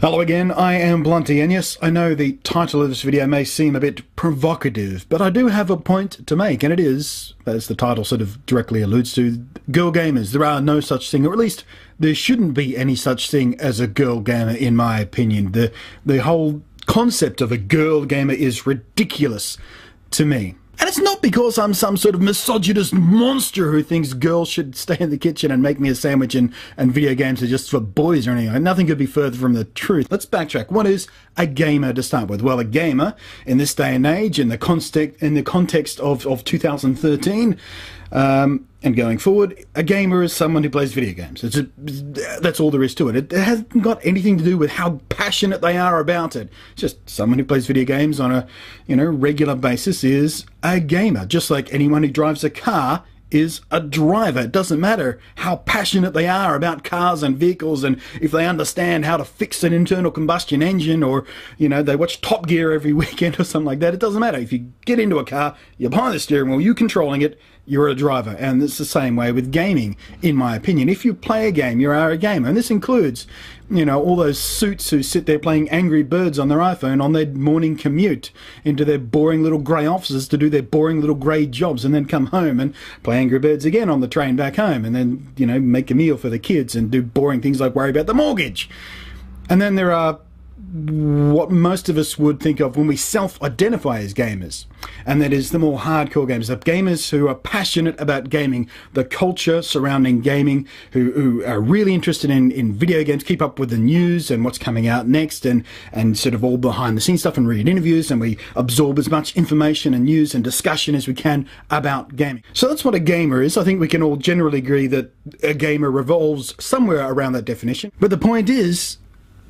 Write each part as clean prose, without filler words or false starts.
Hello again, I am Blunty, and yes, I know the title of this video may seem a bit provocative, but I do have a point to make, and it is, as the title sort of directly alludes to, girl gamers. There are no such thing, or at least there shouldn't be any such thing as a girl gamer, in my opinion. The whole concept of a girl gamer is ridiculous to me. And it's not because I'm some sort of misogynist monster who thinks girls should stay in the kitchen and make me a sandwich and video games are just for boys or anything. Nothing could be further from the truth. Let's backtrack. What is a gamer to start with? Well, a gamer in this day and age, in the context of 2013, and going forward, a gamer is someone who plays video games. That's all there is to it. It hasn't got anything to do with how passionate they are about it. It's just someone who plays video games on a regular basis is a gamer. Just like anyone who drives a car is a driver. It doesn't matter how passionate they are about cars and vehicles, and if they understand how to fix an internal combustion engine, or they watch Top Gear every weekend or something like that. It doesn't matter. If you get into a car, you're behind the steering wheel, you controlling it, you're a driver. And it's the same way with gaming, in my opinion. If you play a game, you are a gamer. And this includes, all those suits who sit there playing Angry Birds on their iPhone on their morning commute into their boring little grey offices to do their boring little grey jobs, and then come home and play Angry Birds again on the train back home, and then, make a meal for the kids and do boring things like worry about the mortgage. And then there are what most of us would think of when we self-identify as gamers, and that is the more hardcore gamers, the gamers who are passionate about gaming, the culture surrounding gaming, who are really interested in video games, keep up with the news and what's coming out next, and sort of all behind the scenes stuff, and read interviews, and we absorb as much information and news and discussion as we can about gaming. So that's what a gamer is. I think we can all generally agree that a gamer revolves somewhere around that definition. But the point is,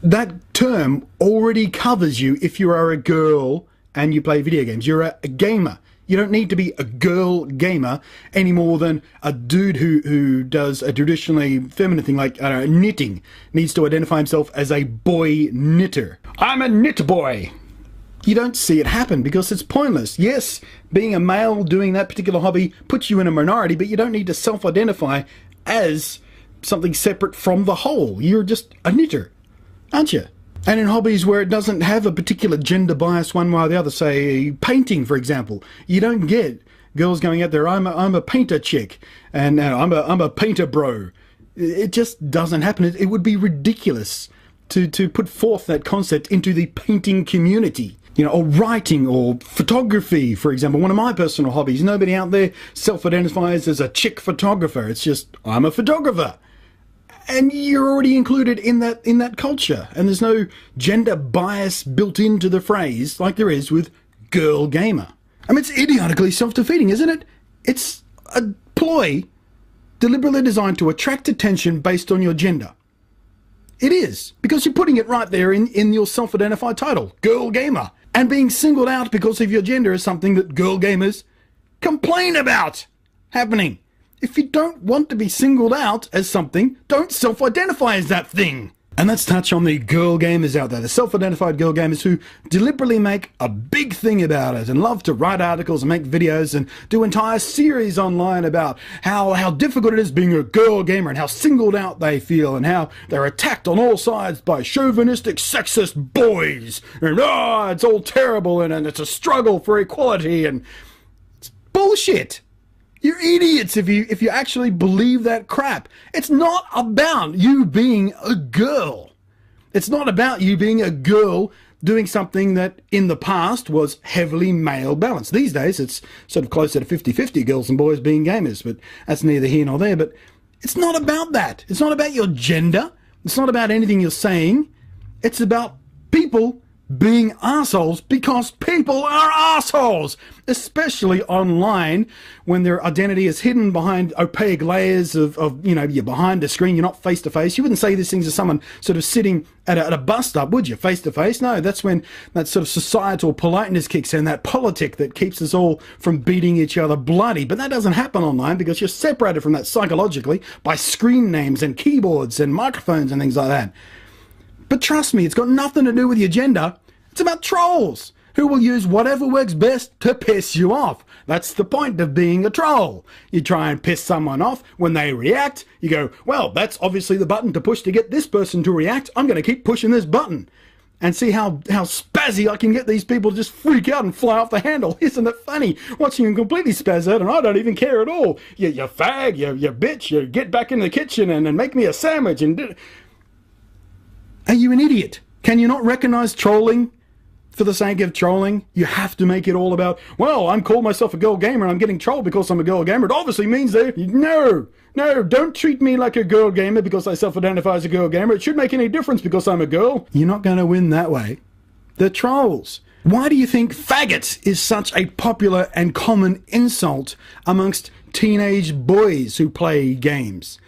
that term already covers you if you are a girl and you play video games. You're a gamer. You don't need to be a girl gamer any more than a dude who does a traditionally feminine thing like knitting needs to identify himself as a boy knitter. I'm a knit boy. You don't see it happen because it's pointless. Yes, being a male doing that particular hobby puts you in a minority, but you don't need to self-identify as something separate from the whole. You're just a knitter, aren't you? And in hobbies where it doesn't have a particular gender bias one way or the other, say painting, for example, you don't get girls going out there, I'm a painter chick, and I'm a painter bro. It just doesn't happen. It would be ridiculous to put forth that concept into the painting community. Or writing or photography, for example, one of my personal hobbies. Nobody out there self-identifies as a chick photographer. It's just, I'm a photographer. And you're already included in that culture, and there's no gender bias built into the phrase like there is with girl gamer. I mean, it's idiotically self-defeating, isn't it? It's a ploy deliberately designed to attract attention based on your gender. It is, because you're putting it right there in your self-identified title, girl gamer. And being singled out because of your gender is something that girl gamers complain about happening. If you don't want to be singled out as something, don't self-identify as that thing. And let's touch on the girl gamers out there, the self-identified girl gamers who deliberately make a big thing about it and love to write articles and make videos and do entire series online about how difficult it is being a girl gamer and how singled out they feel and how they're attacked on all sides by chauvinistic sexist boys. And it's all terrible and it's a struggle for equality, and it's bullshit. You're idiots if you actually believe that crap. It's not about you being a girl. It's not about you being a girl doing something that in the past was heavily male balanced. These days it's sort of closer to 50-50 girls and boys being gamers, but that's neither here nor there. But it's not about that. It's not about your gender. It's not about anything you're saying. It's about people being assholes because people are assholes, especially online when their identity is hidden behind opaque layers of you're behind the screen, you're not face to face. You wouldn't say these things to someone sort of sitting at a bus stop, would you? Face to face? No, that's when that sort of societal politeness kicks in, that politic that keeps us all from beating each other bloody. But that doesn't happen online because you're separated from that psychologically by screen names and keyboards and microphones and things like that. But trust me, it's got nothing to do with your gender. It's about trolls. who will use whatever works best to piss you off. That's the point of being a troll. You try and piss someone off. When they react, you go, well, that's obviously the button to push to get this person to react. I'm going to keep pushing this button. And see how spazzy I can get these people to just freak out and fly off the handle. Isn't it funny? Watching them completely spaz out and I don't even care at all. You fag, you bitch, you get back in the kitchen and make me a sandwich. Are you an idiot? Can you not recognize trolling for the sake of trolling? You have to make it all about, well, I'm calling myself a girl gamer and I'm getting trolled because I'm a girl gamer. It obviously means that, no, don't treat me like a girl gamer because I self-identify as a girl gamer. It shouldn't make any difference because I'm a girl. You're not going to win that way. They're trolls. Why do you think faggot is such a popular and common insult amongst teenage boys who play games?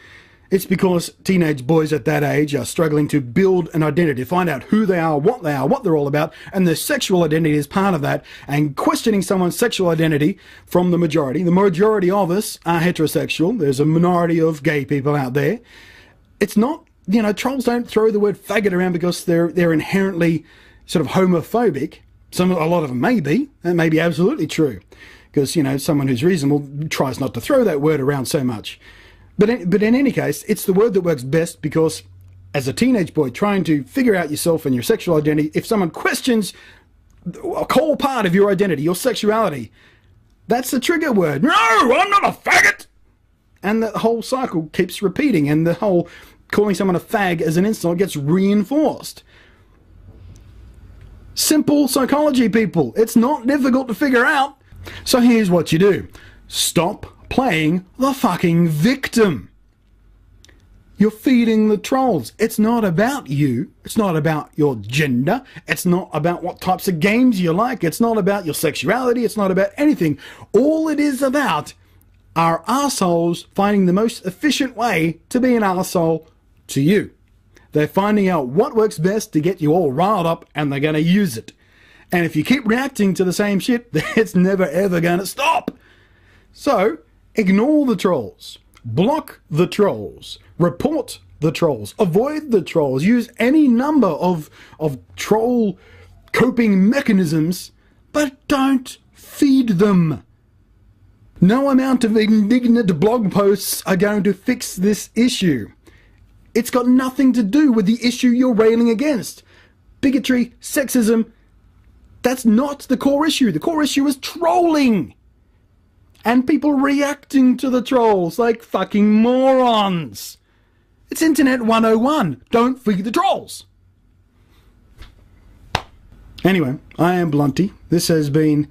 It's because teenage boys at that age are struggling to build an identity, find out who they are, what they're all about, and their sexual identity is part of that, and questioning someone's sexual identity from the majority. The majority of us are heterosexual. There's a minority of gay people out there. It's not, trolls don't throw the word faggot around because they're inherently sort of homophobic. A lot of them may be. That may be absolutely true. Because, someone who's reasonable tries not to throw that word around so much. But in any case, it's the word that works best because as a teenage boy trying to figure out yourself and your sexual identity, if someone questions a core part of your identity, your sexuality, that's the trigger word. No, I'm not a faggot! And the whole cycle keeps repeating, and the whole calling someone a fag as an insult gets reinforced. Simple psychology, people. It's not difficult to figure out. So here's what you do. Stop playing the fucking victim. You're feeding the trolls. It's not about you. It's not about your gender. It's not about what types of games you like. It's not about your sexuality. It's not about anything. All it is about are arseholes finding the most efficient way to be an arsehole to you. They're finding out what works best to get you all riled up, and they're going to use it. And if you keep reacting to the same shit, it's never ever going to stop. So, ignore the trolls, block the trolls, report the trolls, avoid the trolls, use any number of troll coping mechanisms, but don't feed them. No amount of indignant blog posts are going to fix this issue. It's got nothing to do with the issue you're railing against. Bigotry, sexism, that's not the core issue. The core issue is trolling. And people reacting to the trolls like fucking morons. It's Internet 101. Don't feed the trolls. Anyway, I am Blunty. This has been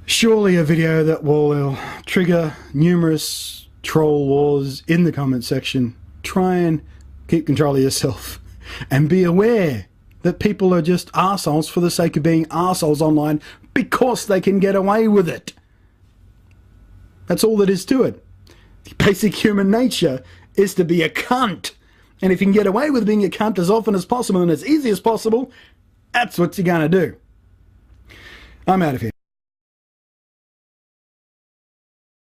surely a video that will trigger numerous troll wars in the comment section. Try and keep control of yourself. And be aware that people are just arseholes for the sake of being arseholes online because they can get away with it. That's all there is to it. The basic human nature is to be a cunt. And if you can get away with being a cunt as often as possible and as easy as possible, that's what you're going to do. I'm out of here.